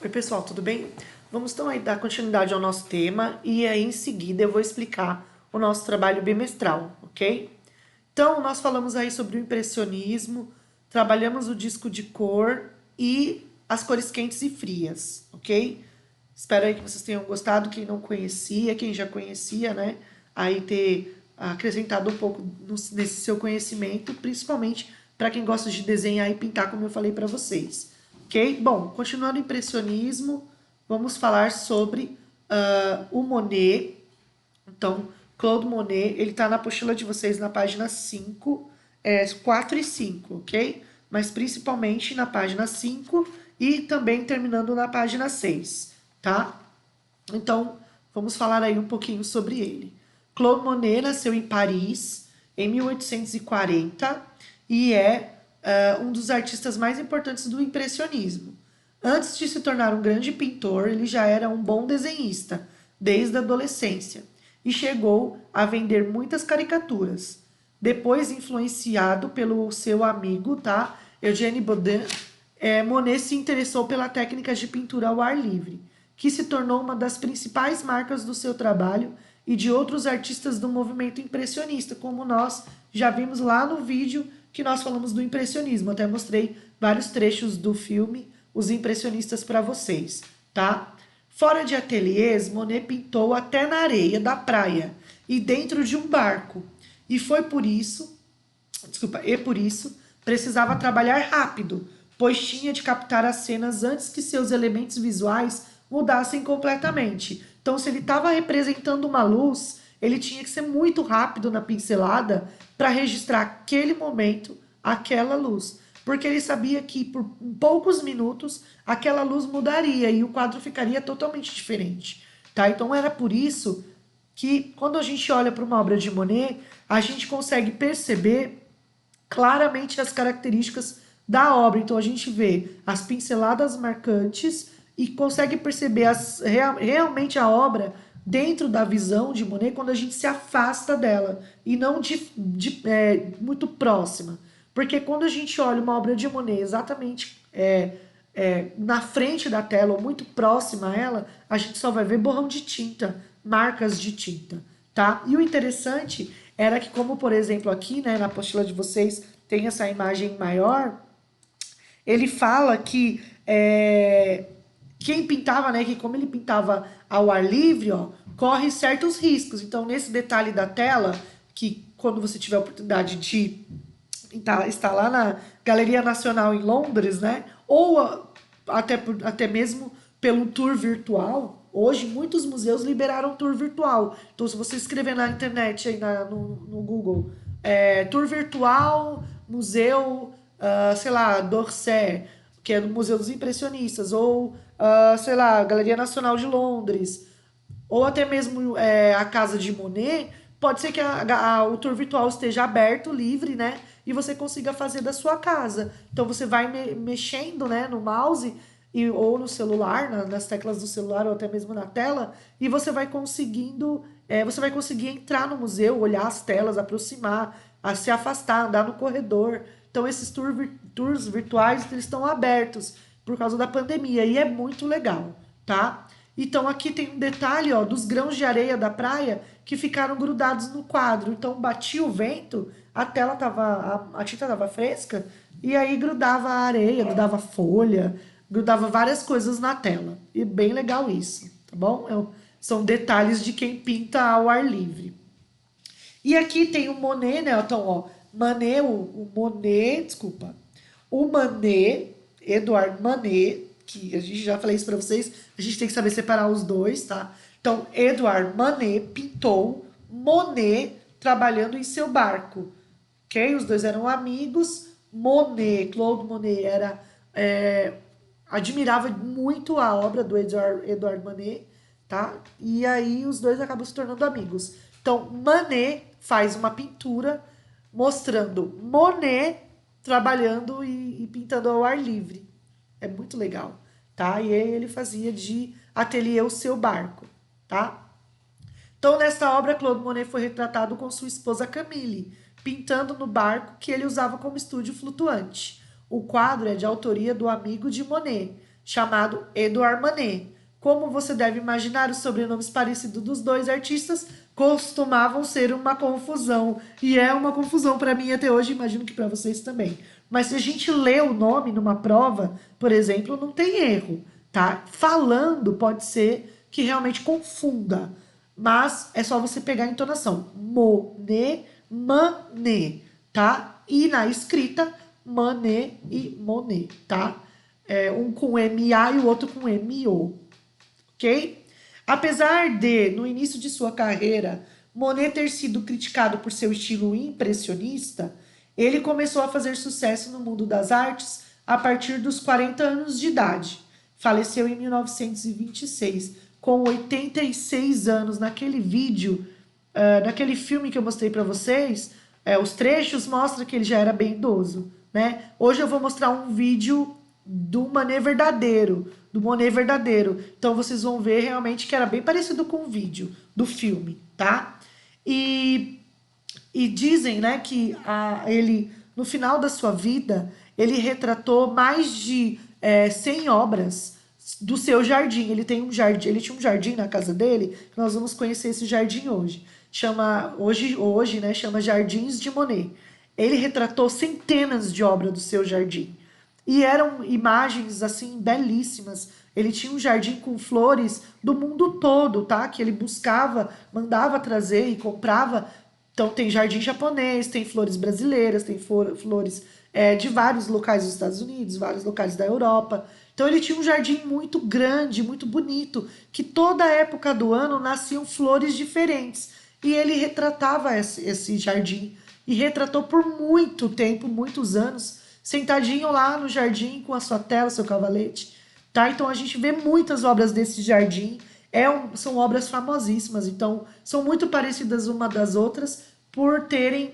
Oi pessoal, tudo bem? Vamos então aí dar continuidade ao nosso tema e aí em seguida eu vou explicar o nosso trabalho bimestral, ok? Então nós falamos aí sobre o impressionismo, trabalhamos o disco de cor e as cores quentes e frias, ok? Espero aí que vocês tenham gostado, quem não conhecia, quem já conhecia, né? Aí ter acrescentado um pouco nesse seu conhecimento, principalmente para quem gosta de desenhar e pintar, como eu falei para vocês. Ok? Bom, continuando o impressionismo, vamos falar sobre o Monet. Então, Claude Monet, ele está na apostila de vocês na página 5, 4 e 5, ok? Mas principalmente na página 5 e também terminando na página 6, tá? Então, vamos falar aí um pouquinho sobre ele. Claude Monet nasceu em Paris em 1840 e é um dos artistas mais importantes do impressionismo. Antes de se tornar um grande pintor, ele já era um bom desenhista, desde a adolescência, e chegou a vender muitas caricaturas. Depois, influenciado pelo seu amigo, tá, Eugène Bodin, Monet se interessou pela técnica de pintura ao ar livre, que se tornou uma das principais marcas do seu trabalho e de outros artistas do movimento impressionista, como nós já vimos lá no vídeo que nós falamos do impressionismo. Até mostrei vários trechos do filme Os Impressionistas para vocês, tá? Fora de ateliês, Monet pintou até na areia da praia e dentro de um barco. E por isso precisava trabalhar rápido, pois tinha de captar as cenas antes que seus elementos visuais mudassem completamente. Então, se ele estava representando uma luz, ele tinha que ser muito rápido na pincelada para registrar aquele momento, aquela luz. Porque ele sabia que por poucos minutos aquela luz mudaria e o quadro ficaria totalmente diferente. Tá? Então era por isso que quando a gente olha para uma obra de Monet, a gente consegue perceber claramente as características da obra. Então a gente vê as pinceladas marcantes e consegue perceber realmente a obra dentro da visão de Monet quando a gente se afasta dela e não muito próxima. Porque quando a gente olha uma obra de Monet exatamente na frente da tela ou muito próxima a ela, a gente só vai ver borrão de tinta, marcas de tinta, tá? E o interessante era que, como por exemplo aqui, né, na apostila de vocês tem essa imagem maior, ele fala que quem pintava, né, que como ele pintava ao ar livre, ó, corre certos riscos. Então, nesse detalhe da tela, que quando você tiver a oportunidade de está lá na Galeria Nacional em Londres, né? Ou até mesmo pelo tour virtual. Hoje, muitos museus liberaram tour virtual. Então, se você escrever na internet, aí no Google, tour virtual, museu, sei lá, d'Orsay, que é do Museu dos Impressionistas, ou, sei lá, Galeria Nacional de Londres, ou até mesmo a casa de Monet, pode ser que o tour virtual esteja aberto, livre, né? E você consiga fazer da sua casa. Então você vai mexendo, né, no mouse ou no celular, nas teclas do celular ou até mesmo na tela, e você vai você vai conseguir entrar no museu, olhar as telas, aproximar, se afastar, andar no corredor. Então esses tours virtuais eles estão abertos por causa da pandemia e é muito legal, tá? Então aqui tem um detalhe, ó, dos grãos de areia da praia que ficaram grudados no quadro. Então batia o vento, a tinta tava fresca e aí grudava a areia, grudava folha, grudava várias coisas na tela. E bem legal isso, tá bom? São detalhes de quem pinta ao ar livre. E aqui tem o Monet, né? Então, ó, o Manet, Edouard Manet, que a gente já falei isso para vocês, a gente tem que saber separar os dois, tá? Então, Edouard Manet pintou Monet trabalhando em seu barco, ok? Os dois eram amigos. Claude Monet admirava muito a obra do Edouard Manet, tá? E aí os dois acabam se tornando amigos. Então, Manet faz uma pintura mostrando Monet trabalhando e pintando ao ar livre. É muito legal, tá? E aí ele fazia de ateliê o seu barco, tá? Então, nessa obra, Claude Monet foi retratado com sua esposa Camille, pintando no barco que ele usava como estúdio flutuante. O quadro é de autoria do amigo de Monet, chamado Edouard Manet. Como você deve imaginar, os sobrenomes parecidos dos dois artistas costumavam ser uma confusão. E é uma confusão para mim até hoje, imagino que para vocês também. Mas se a gente lê o nome numa prova, por exemplo, não tem erro, tá? Falando pode ser que realmente confunda, mas é só você pegar a entonação. Monet, Manet, tá? E na escrita, Manet e Monet, tá? Um com M-A e o outro com M-O, ok? Apesar de, no início de sua carreira, Monet ter sido criticado por seu estilo impressionista, ele começou a fazer sucesso no mundo das artes a partir dos 40 anos de idade. Faleceu em 1926, com 86 anos. Naquele vídeo, naquele filme que eu mostrei para vocês, os trechos mostram que ele já era bem idoso, né? Hoje eu vou mostrar um vídeo do Monet verdadeiro, do Monet verdadeiro. Então vocês vão ver realmente que era bem parecido com o vídeo do filme, tá? E dizem, né, que ele, no final da sua vida, ele retratou mais de 100 obras do seu jardim. Ele tem um jardim, ele tinha um jardim na casa dele, que nós vamos conhecer esse jardim hoje. Hoje, né, chama Jardins de Monet. Ele retratou centenas de obras do seu jardim. E eram imagens, assim, belíssimas. Ele tinha um jardim com flores do mundo todo, tá? Que ele buscava, mandava trazer e comprava. Então tem jardim japonês, tem flores brasileiras, tem flores de vários locais dos Estados Unidos, vários locais da Europa. Então ele tinha um jardim muito grande, muito bonito, que toda época do ano nasciam flores diferentes. E ele retratava esse jardim e retratou por muito tempo, muitos anos, sentadinho lá no jardim com a sua tela, seu cavalete, tá? Então a gente vê muitas obras desse jardim, são obras famosíssimas, então são muito parecidas uma das outras por terem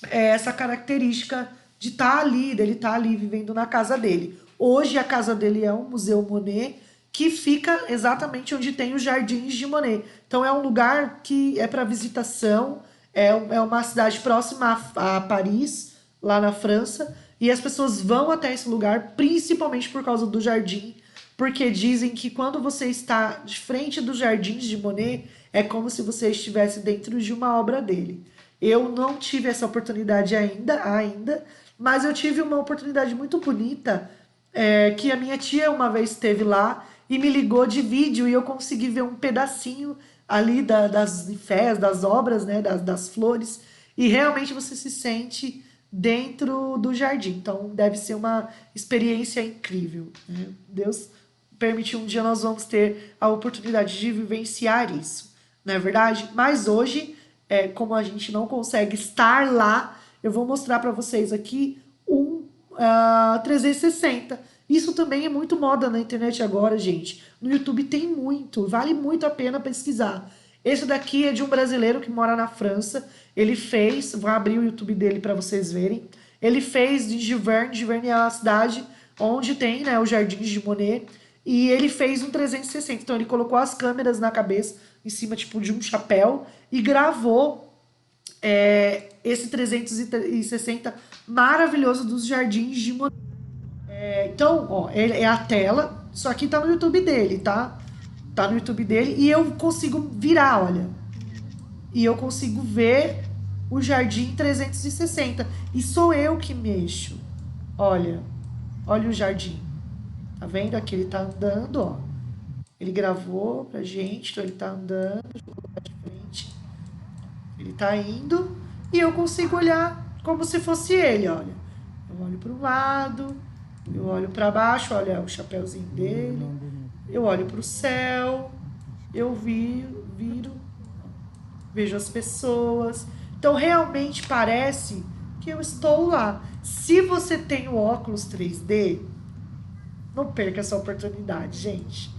essa característica de estar ali, dele estar ali vivendo na casa dele. Hoje a casa dele é um Museu Monet, que fica exatamente onde tem os Jardins de Monet. Então é um lugar que é para visitação, é uma cidade próxima a Paris, lá na França, e as pessoas vão até esse lugar principalmente por causa do jardim, porque dizem que quando você está de frente dos Jardins de Monet, é como se você estivesse dentro de uma obra dele. Eu não tive essa oportunidade ainda, mas eu tive uma oportunidade muito bonita, que a minha tia uma vez esteve lá e me ligou de vídeo e eu consegui ver um pedacinho ali das fés, das obras, né, das flores, e realmente você se sente dentro do jardim. Então deve ser uma experiência incrível, né? Deus permitir, um dia nós vamos ter a oportunidade de vivenciar isso, não é verdade? Mas hoje, como a gente não consegue estar lá, eu vou mostrar para vocês aqui um 360. Isso também é muito moda na internet agora, gente. No YouTube tem muito, vale muito a pena pesquisar. Esse daqui é de um brasileiro que mora na França. Ele fez, vou abrir o YouTube dele para vocês verem. Ele fez de Giverny. Giverny é a cidade onde tem, né, os Jardins de Monet. E ele fez um 360. Então ele colocou as câmeras na cabeça, em cima tipo de um chapéu, e gravou esse 360 maravilhoso dos Jardins de Monet. Então, ó, é a tela, isso aqui tá no YouTube dele, tá? Tá no YouTube dele e eu consigo virar, olha. E eu consigo ver o Jardim 360. E sou eu que mexo. Olha, olha o jardim. Tá vendo? Aqui ele tá andando, ó. Ele gravou pra gente, então ele tá andando, deixa eu colocar de frente. Ele tá indo e eu consigo olhar como se fosse ele, olha. Eu olho para um lado, eu olho para baixo, olha o chapéuzinho dele. Eu olho para o céu, eu viro, vejo as pessoas. Então realmente parece que eu estou lá. Se você tem o óculos 3D, não perca essa oportunidade, gente.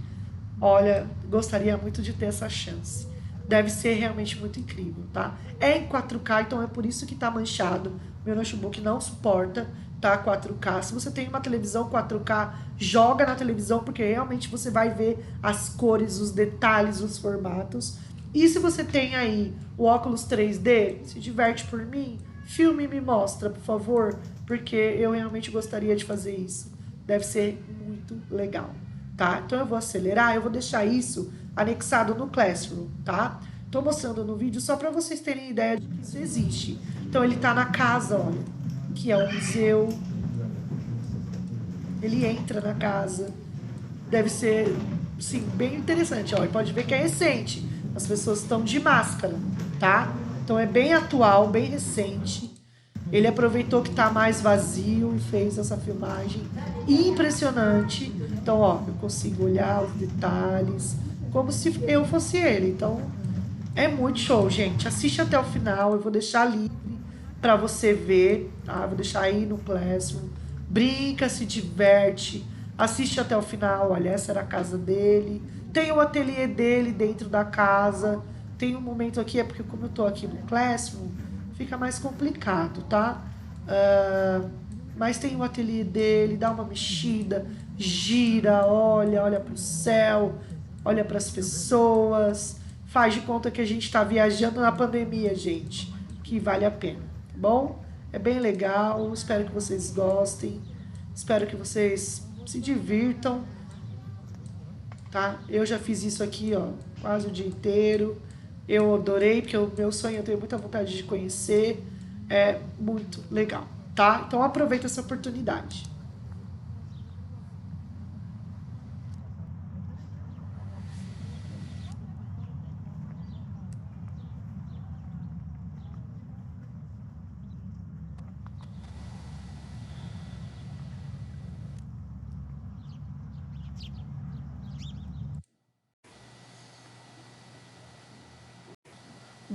Olha, gostaria muito de ter essa chance. Deve ser realmente muito incrível, tá? É em 4K, então é por isso que tá manchado. Meu notebook não suporta, tá? 4K. Se você tem uma televisão 4K, joga na televisão, porque realmente você vai ver as cores, os detalhes, os formatos. E se você tem aí o óculos 3D, se diverte por mim, filme e me mostra, por favor, porque eu realmente gostaria de fazer isso. Deve ser muito muito legal, tá? Então eu vou acelerar, eu vou deixar isso anexado no Classroom, tá? Tô mostrando no vídeo só para vocês terem ideia de que isso existe. Então ele tá na casa, olha, que é o museu. Ele entra na casa. Deve ser, sim, bem interessante, ó. Pode ver que é recente. As pessoas estão de máscara, tá? Então é bem atual, bem recente. Ele aproveitou que tá mais vazio e fez essa filmagem impressionante. Então, ó, eu consigo olhar os detalhes como se eu fosse ele. Então, é muito show, gente. Assiste até o final. Eu vou deixar livre para você ver, tá? Vou deixar aí no Classroom. Brinca, se diverte. Assiste até o final. Olha, essa era a casa dele. Tem o ateliê dele dentro da casa. Tem um momento aqui, é porque como eu tô aqui no Classroom, fica mais complicado, tá? Mas tem o ateliê dele, dá uma mexida, gira, olha pro céu, olha para as pessoas, faz de conta que a gente está viajando na pandemia, gente, que vale a pena, tá bom? É bem legal, espero que vocês gostem, espero que vocês se divirtam, tá? Eu já fiz isso aqui, ó, quase o dia inteiro. Eu adorei, porque o meu sonho eu tenho muita vontade de conhecer. É muito legal, tá? Então aproveita essa oportunidade.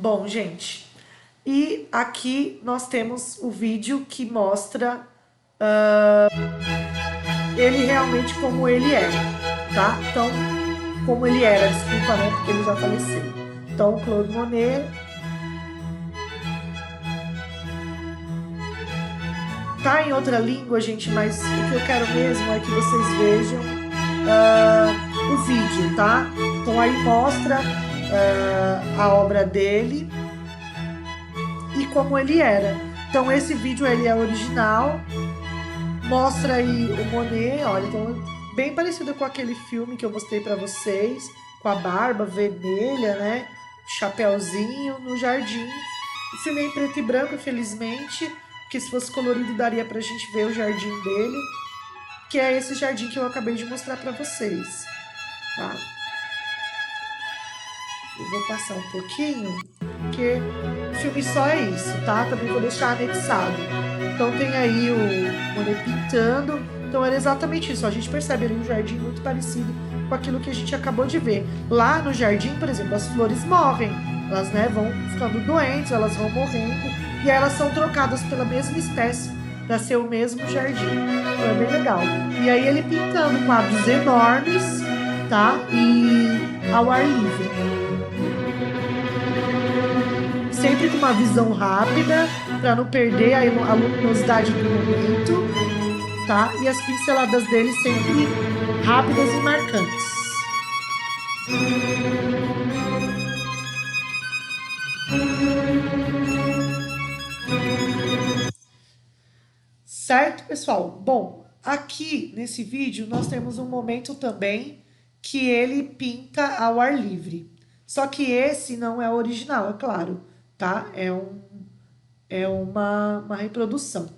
Bom, gente, e aqui nós temos o vídeo que mostra ele realmente como ele é, tá? Então, como ele era, desculpa, né? Porque ele já faleceu. Então, Claude Monet tá em outra língua, gente, mas o que eu quero mesmo é que vocês vejam o vídeo, tá? Então aí mostra a obra dele e como ele era. Então esse vídeo ele é original, mostra aí o Monet, olha, então bem parecido com aquele filme que eu mostrei para vocês, com a barba vermelha, né? Chapeuzinho no jardim. O filme é em preto e branco, infelizmente, porque se fosse colorido daria pra gente ver o jardim dele, que é esse jardim que eu acabei de mostrar pra vocês, tá? Eu vou passar um pouquinho, porque o filme só é isso, tá? Também vou deixar anexado. Então tem aí o Monet pintando. Então era exatamente isso. A gente percebe ali um jardim muito parecido com aquilo que a gente acabou de ver. Lá no jardim, por exemplo, as flores morrem. Elas, né, vão ficando doentes, elas vão morrendo. E aí elas são trocadas pela mesma espécie para ser o mesmo jardim. Então é bem legal. E aí ele pintando quadros enormes, tá? E ao ar livre. Sempre com uma visão rápida, para não perder a luminosidade do momento, tá? E as pinceladas dele sempre rápidas e marcantes. Certo, pessoal? Bom, aqui nesse vídeo nós temos um momento também que ele pinta ao ar livre. Só que esse não é original, é claro, tá? É uma reprodução.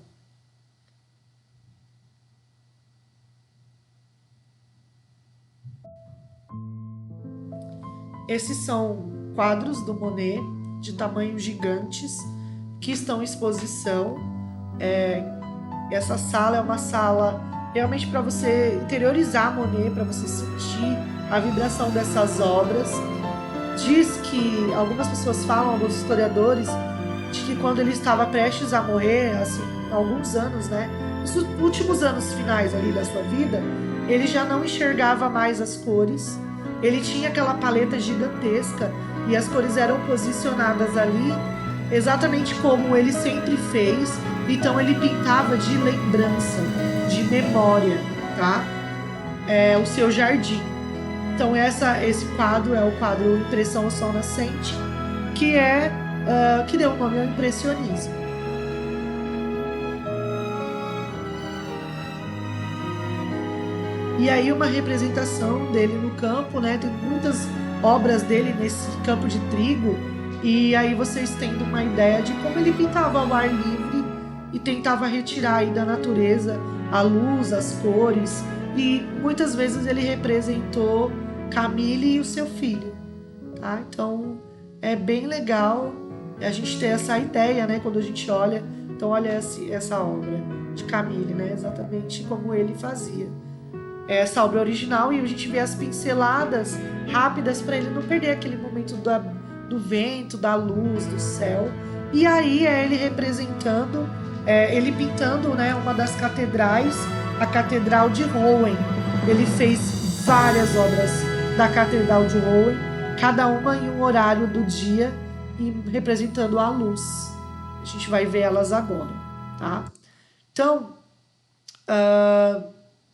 Esses são quadros do Monet de tamanhos gigantes que estão em exposição. Essa sala é uma sala realmente para você interiorizar Monet, para você sentir a vibração dessas obras. Diz que algumas pessoas falam, alguns historiadores, de que quando ele estava prestes a morrer, assim, há alguns anos, né, nos últimos anos finais ali da sua vida, ele já não enxergava mais as cores. Ele tinha aquela paleta gigantesca e as cores eram posicionadas ali exatamente como ele sempre fez. Então ele pintava de lembrança, de memória, tá? O seu jardim. Então esse quadro é o quadro Impressão ao Sol Nascente, que deu o nome ao impressionismo. E aí uma representação dele no campo, né? Tem muitas obras dele nesse campo de trigo. E aí vocês tendo uma ideia de como ele pintava ao ar livre e tentava retirar aí da natureza a luz, as cores. E muitas vezes ele representou Camille e o seu filho, tá? Então é bem legal a gente ter essa ideia, né? Quando a gente olha, então olha essa obra de Camille, né? Exatamente como ele fazia. Essa obra original, e a gente vê as pinceladas rápidas para ele não perder aquele momento do vento, da luz, do céu. E aí é ele representando, ele pintando, né, uma das catedrais, a Catedral de Rouen. Ele fez várias obras da Catedral de Rouen, cada uma em um horário do dia e representando a luz. A gente vai ver elas agora, tá? Então,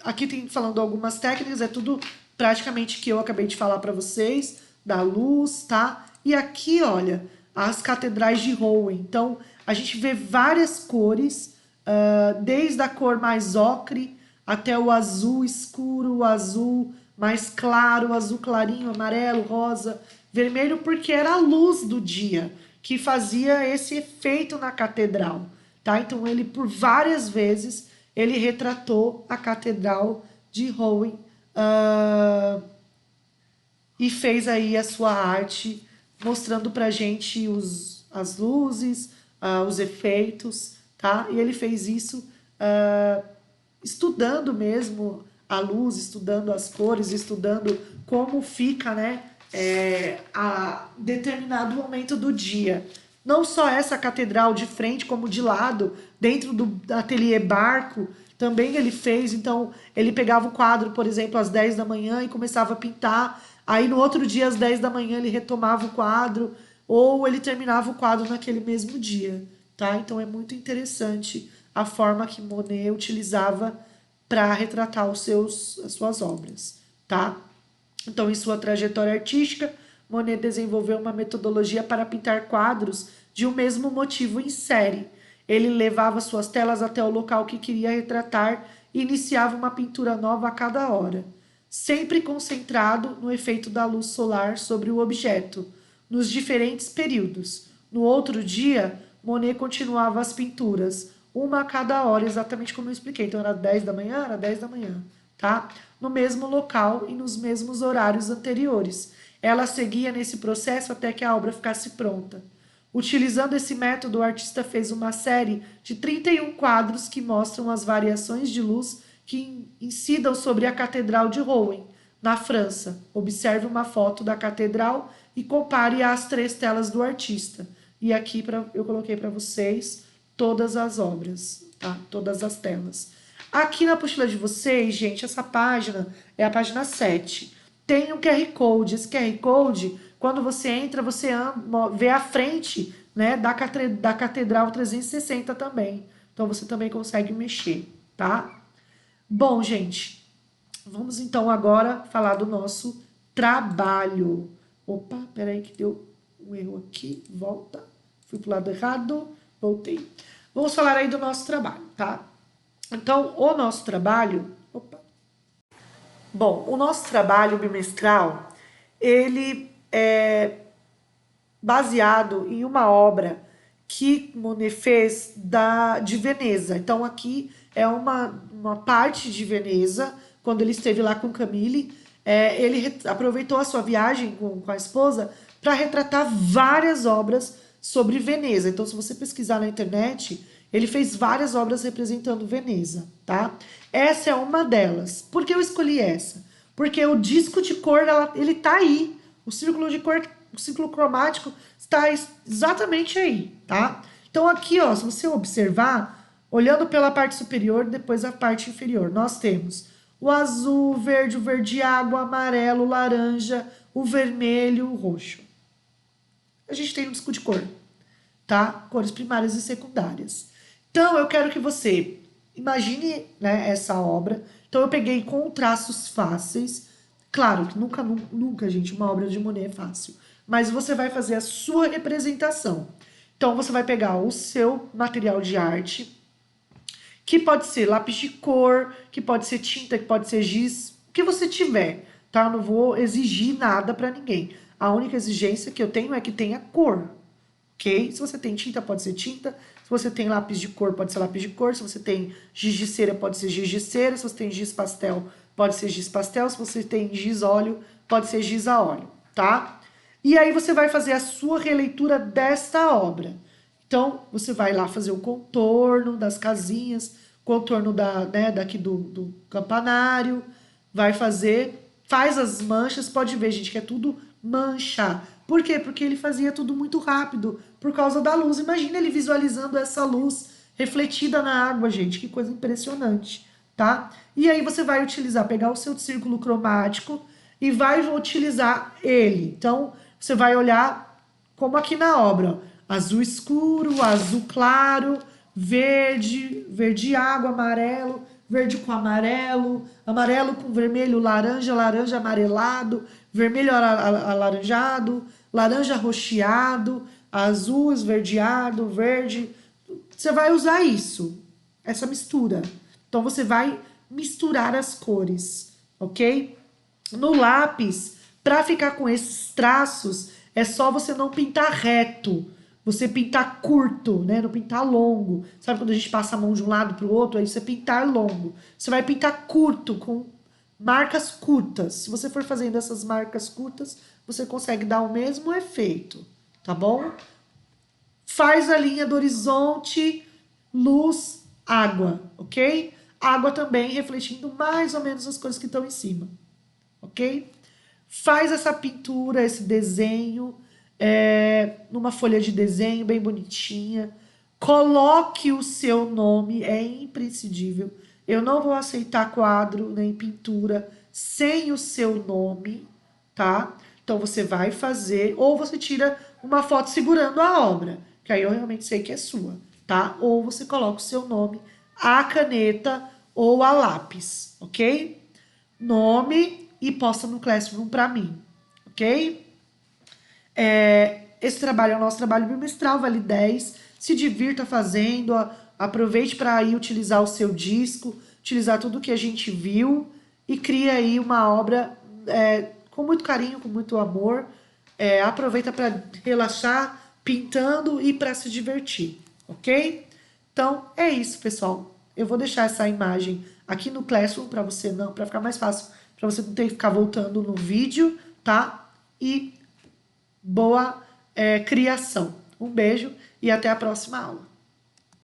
aqui tem falando algumas técnicas, é tudo praticamente que eu acabei de falar para vocês, da luz, tá? E aqui, olha, as catedrais de Rouen. Então, a gente vê várias cores, desde a cor mais ocre até o azul escuro, o azul mais claro, o azul clarinho, amarelo, rosa, vermelho, porque era a luz do dia que fazia esse efeito na catedral, tá? Então, ele, por várias vezes, ele retratou a Catedral de Rouen e fez aí a sua arte, mostrando pra gente as luzes, os efeitos, tá? E ele fez isso estudando mesmo a luz, estudando as cores, estudando como fica, né, a determinado momento do dia. Não só essa catedral de frente, como de lado, dentro do ateliê Barco, também ele fez. Então, ele pegava o quadro, por exemplo, às 10 da manhã e começava a pintar. Aí, no outro dia, às 10 da manhã, ele retomava o quadro, ou ele terminava o quadro naquele mesmo dia, tá? Então, é muito interessante a forma que Monet utilizava para retratar as suas obras, tá? Então, em sua trajetória artística, Monet desenvolveu uma metodologia para pintar quadros de um mesmo motivo em série. Ele levava suas telas até o local que queria retratar e iniciava uma pintura nova a cada hora, sempre concentrado no efeito da luz solar sobre o objeto, nos diferentes períodos. No outro dia, Monet continuava as pinturas, uma a cada hora, exatamente como eu expliquei. Então, era 10 da manhã, era 10 da manhã, tá? No mesmo local e nos mesmos horários anteriores. Ela seguia nesse processo até que a obra ficasse pronta. Utilizando esse método, o artista fez uma série de 31 quadros que mostram as variações de luz que incidam sobre a Catedral de Rouen, na França. Observe uma foto da catedral e compare às 3 telas do artista. E aqui eu coloquei para vocês todas as obras, tá? Todas as telas. Aqui na apostila de vocês, gente, essa página é a página 7. Tem um QR Code. Esse QR Code, quando você entra, você vê a frente, né, da Catedral 360 também. Então, você também consegue mexer, tá? Bom, gente, vamos então agora falar do nosso trabalho. Opa, peraí que deu um erro aqui. Volta. Fui pro lado errado. Voltei. Vamos falar aí do nosso trabalho, tá? Então, o nosso trabalho... Opa. Bom, o nosso trabalho bimestral, ele é baseado em uma obra que Monet fez de Veneza. Então, aqui é uma parte de Veneza, quando ele esteve lá com Camille. Ele aproveitou a sua viagem com a esposa para retratar várias obras sobre Veneza. Então, se você pesquisar na internet, ele fez várias obras representando Veneza, tá? Essa é uma delas. Por que eu escolhi essa? Porque o disco de cor, ele tá aí. O círculo de cor, o círculo cromático está exatamente aí, tá? Então, aqui, ó, se você observar, olhando pela parte superior, depois a parte inferior, nós temos o azul, o verde água, o amarelo, o laranja, o vermelho, o roxo. A gente tem um disco de cor, tá? Cores primárias e secundárias. Então, eu quero que você imagine, né, essa obra. Então, eu peguei com traços fáceis. Claro que nunca, gente, uma obra de Monet é fácil. Mas você vai fazer a sua representação. Então, você vai pegar o seu material de arte, que pode ser lápis de cor, que pode ser tinta, que pode ser giz, que você tiver, tá? Eu não vou exigir nada para ninguém. A única exigência que eu tenho é que tenha cor, ok? Se você tem tinta, pode ser tinta. Se você tem lápis de cor, pode ser lápis de cor. Se você tem giz de cera, pode ser giz de cera. Se você tem giz pastel, pode ser giz pastel. Se você tem giz óleo, pode ser giz a óleo, tá? E aí você vai fazer a sua releitura desta obra. Então, você vai lá fazer o contorno das casinhas, contorno daqui do campanário, vai fazer, faz as manchas, pode ver, gente, que é tudo mancha. Por quê? Porque ele fazia tudo muito rápido, por causa da luz. Imagina ele visualizando essa luz refletida na água, gente, que coisa impressionante, tá? E aí você vai utilizar, pegar o seu círculo cromático e vai utilizar ele. Então, você vai olhar como aqui na obra, ó, azul escuro, azul claro, verde, verde água, amarelo, verde com amarelo, amarelo com vermelho, laranja, laranja amarelado, vermelho alaranjado, laranja roxeado, azul esverdeado, verde. Você vai usar isso, essa mistura. Então você vai misturar as cores, ok? No lápis, para ficar com esses traços, é só você não pintar reto. Você pintar curto, né? Não pintar longo. Sabe quando a gente passa a mão de um lado para o outro? Aí você pintar longo. Você vai pintar curto, com marcas curtas. Se você for fazendo essas marcas curtas, você consegue dar o mesmo efeito, tá bom? Faz a linha do horizonte, luz, água, ok? Água também refletindo mais ou menos as cores que estão em cima, ok? Faz essa pintura, esse desenho, numa folha de desenho bem bonitinha. Coloque o seu nome, é imprescindível. Eu não vou aceitar quadro nem pintura sem o seu nome, tá? Então você vai fazer, ou você tira uma foto segurando a obra, que aí eu realmente sei que é sua, tá? Ou você coloca o seu nome, a caneta ou a lápis, ok? Nome e posta no Classroom para mim, ok? Esse trabalho é o nosso trabalho bimestral, vale 10. Se divirta fazendo, aproveite para ir utilizar o seu disco, utilizar tudo que a gente viu e cria aí uma obra com muito carinho, com muito amor. Aproveita para relaxar, pintando e para se divertir, ok? Então é isso, pessoal. Eu vou deixar essa imagem aqui no Classroom para você não, para ficar mais fácil, para você não ter que ficar voltando no vídeo, tá? E boa criação. Um beijo e até a próxima aula.